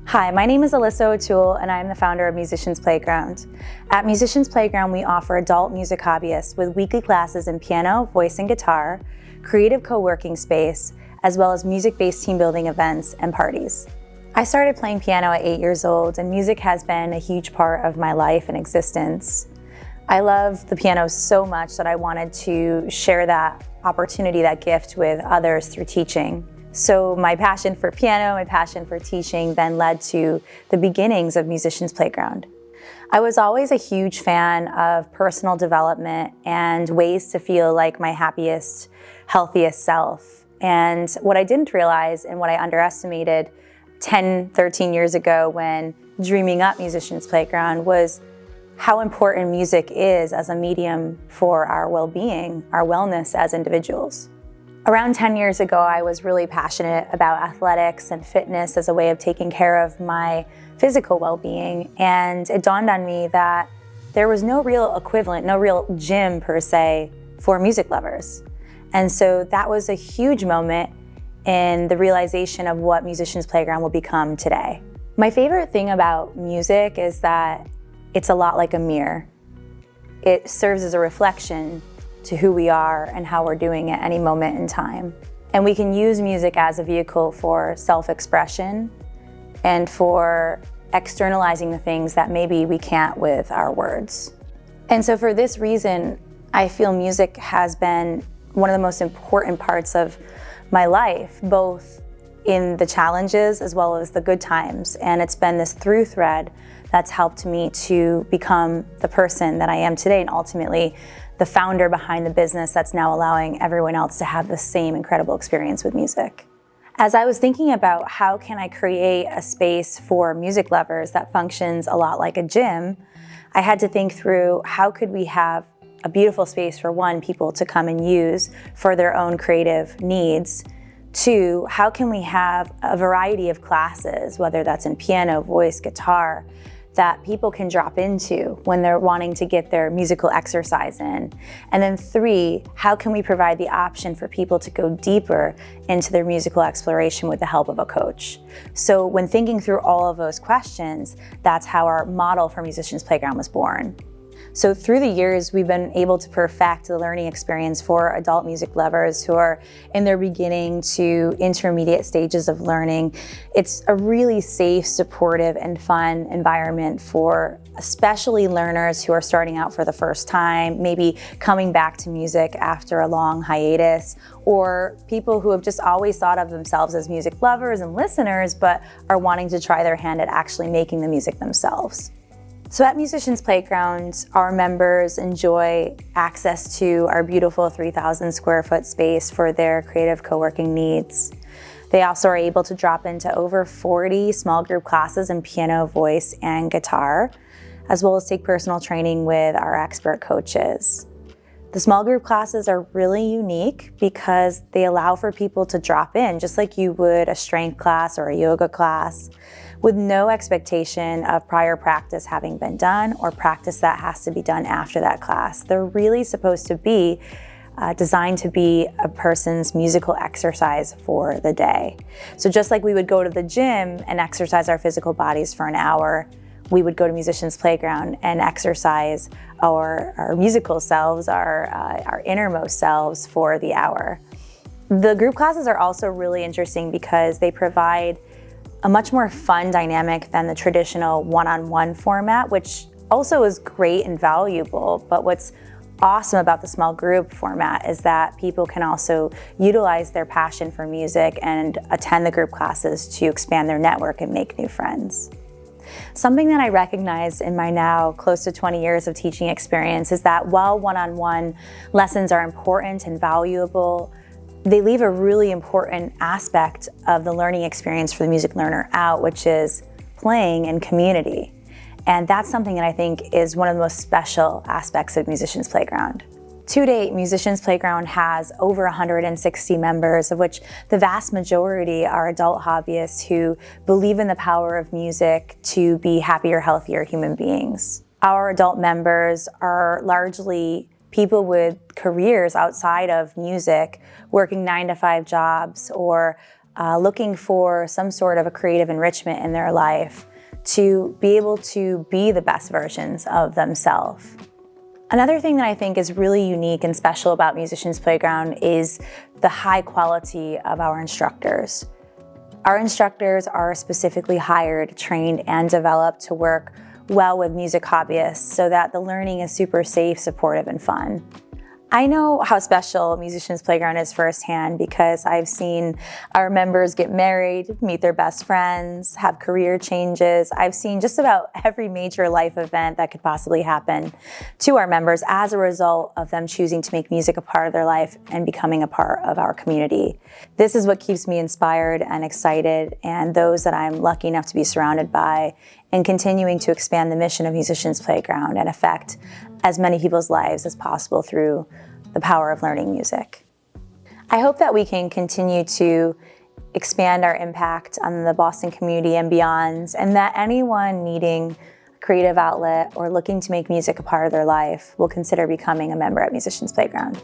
Hi, my name is Alyssa O'Toole and I am the founder of Musicians Playground. At Musicians Playground, we offer adult music hobbyists with weekly classes in piano, voice, and guitar, creative co-working space, as well as music-based team building events and parties. I started playing piano at 8 years old, and music has been a huge part of my life and existence. I love the piano so much that I wanted to share that opportunity, that gift with others through teaching. So my passion for piano, my passion for teaching then led to the beginnings of Musicians Playground. I was always a huge fan of personal development and ways to feel like my happiest, healthiest self. And what I didn't realize and what I underestimated 10, 13 years ago when dreaming up Musicians Playground was how important music is as a medium for our well-being, our wellness as individuals. Around 10 years ago, I was really passionate about athletics and fitness as a way of taking care of my physical well-being, and it dawned on me that there was no real equivalent, no real gym per se for music lovers. And so that was a huge moment in the realization of what Musicians Playground will become today. My favorite thing about music is that it's a lot like a mirror. It serves as a reflection to who we are and how we're doing at any moment in time. And we can use music as a vehicle for self-expression and for externalizing the things that maybe we can't with our words. And so for this reason, I feel music has been one of the most important parts of my life, both in the challenges as well as the good times. And it's been this through thread that's helped me to become the person that I am today, and ultimately the founder behind the business that's now allowing everyone else to have the same incredible experience with music. As I was thinking about how can I create a space for music lovers that functions a lot like a gym, I had to think through how could we have a beautiful space for one, people to come and use for their own creative needs. Two, how can we have a variety of classes, whether that's in piano, voice, guitar, that people can drop into when they're wanting to get their musical exercise in. And then three, how can we provide the option for people to go deeper into their musical exploration with the help of a coach? So when thinking through all of those questions, that's how our model for Musicians Playground was born. So through the years, we've been able to perfect the learning experience for adult music lovers who are in their beginning to intermediate stages of learning. It's a really safe, supportive, and fun environment for especially learners who are starting out for the first time, maybe coming back to music after a long hiatus, or people who have just always thought of themselves as music lovers and listeners, but are wanting to try their hand at actually making the music themselves. So at Musicians Playground, our members enjoy access to our beautiful 3,000 square foot space for their creative co-working needs. They also are able to drop into over 40 small group classes in piano, voice, and guitar, as well as take personal training with our expert coaches. The small group classes are really unique because they allow for people to drop in, just like you would a strength class or a yoga class, with no expectation of prior practice having been done or practice that has to be done after that class. They're really supposed to be designed to be a person's musical exercise for the day. So just like we would go to the gym and exercise our physical bodies for an hour, we would go to Musicians Playground and exercise our musical selves, our innermost selves for the hour. The group classes are also really interesting because they provide a much more fun dynamic than the traditional one-on-one format, which also is great and valuable. But what's awesome about the small group format is that people can also utilize their passion for music and attend the group classes to expand their network and make new friends. Something that I recognized in my now close to 20 years of teaching experience is that while one-on-one lessons are important and valuable, they leave a really important aspect of the learning experience for the music learner out, which is playing and community. And that's something that I think is one of the most special aspects of Musicians Playground. To date, Musicians Playground has over 160 members, of which the vast majority are adult hobbyists who believe in the power of music to be happier, healthier human beings. Our adult members are largely people with careers outside of music, working 9-to-5 jobs or looking for some sort of a creative enrichment in their life to be able to be the best versions of themselves. Another thing that I think is really unique and special about Musicians Playground is the high quality of our instructors. Our instructors are specifically hired, trained, and developed to work well with music hobbyists so that the learning is super safe, supportive, and fun. I know how special Musicians Playground is firsthand because I've seen our members get married, meet their best friends, have career changes. I've seen just about every major life event that could possibly happen to our members as a result of them choosing to make music a part of their life and becoming a part of our community. This is what keeps me inspired and excited, and those that I'm lucky enough to be surrounded by, and continuing to expand the mission of Musicians Playground and affect as many people's lives as possible through the power of learning music. I hope that we can continue to expand our impact on the Boston community and beyond, and that anyone needing a creative outlet or looking to make music a part of their life will consider becoming a member at Musicians Playground.